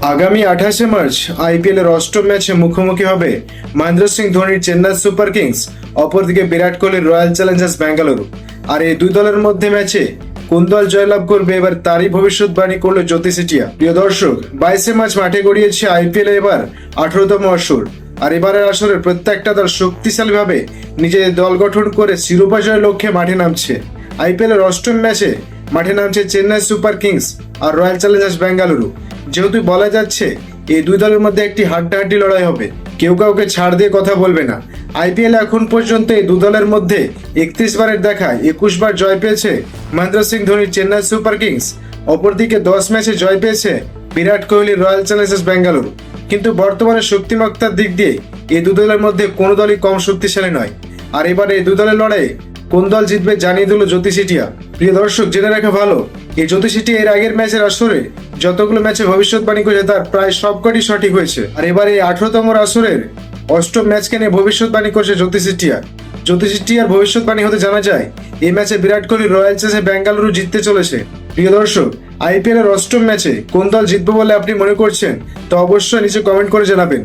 আগামী 28শে March IPL এর অষ্টম ম্যাচে মুখোমুখি হবে মহেন্দ্র সিং ধোনির চেন্নাই সুপার কিংস, অপরদিকে বিরাট কোহলির রয়্যাল চ্যালেঞ্জার্স বেঙ্গালুরু। আর এই দুই দলের মধ্যে ম্যাচে কোন দল জয়লাভ করবে এবার তারই ভবিষ্যৎবাণী করলো জ্যোতি সিটিয়া। প্রিয় দর্শক, 22শে মার্চ মাঠে গড়িয়েছে আইপিএল এবার 18তম আসর। আর এবারের আসরের প্রত্যেকটা দল শক্তিশালীভাবে নিজেদের দল গঠন করে শিরোপা জয়ের লক্ষ্যে মাঠে নামছে। আইপিএল এর অষ্টম ম্যাচে মাঠে নামছে চেন্নাই সুপার কিংস আর রয়্যাল চ্যালেঞ্জার্স বেঙ্গালুরু। যেহেতু বলা যাচ্ছে এই দুই দলের মধ্যে একটি হাড্ডাহাড্ডি লড়াই হবে, কেউ কাউকে ছাড় দিয়ে কথা বলবে না। আইপিএল এখন পর্যন্ত এই দু দলের মধ্যে 31 বারের দেখায় 21 বার জয় পেয়েছে মহেন্দ্র সিং ধোনির চেন্নাই সুপার কিংস, অপরদিকে 10 ম্যাচে জয় পেয়েছে বিরাট কোহলির রয়্যাল চ্যালেঞ্জার্স বেঙ্গালুরু। কিন্তু বর্তমানে শক্তিমত্তার দিক দিয়ে এই দু দলের মধ্যে কোনো দলই কম শক্তিশালী নয়। আর এবারে এই দু দলের লড়াইয়ে কোন দল জিতবে জানিয়ে দিল জ্যোতি সিটিয়া। প্রিয় দর্শক, জেনে রাখা ভালো, এই জ্যোতি সিটিয়া এর আগের ম্যাচের আসরে যতগুলো ম্যাচে ভবিষ্যৎবাণী করেছে তার প্রায় সবকটি সঠিক হয়েছে। আর এবারে এই 18তম আসরের অষ্টম ম্যাচকে নিয়ে ভবিষ্যৎবাণী করছে জ্যোতি সিটিয়া। জ্যোতি সিটিয়ার ভবিষ্যৎবাণী হতে জানা যায় এই ম্যাচে বিরাট কোহলি রয়্যাল চ্যালেঞ্জার্স বেঙ্গালুরু জিততে চলেছে। প্রিয় দর্শক, আইপিএল এর অষ্টম ম্যাচে কোন দল জিতবে বলে আপনি মনে করছেন তা অবশ্যই নিচে কমেন্ট করে জানাবেন।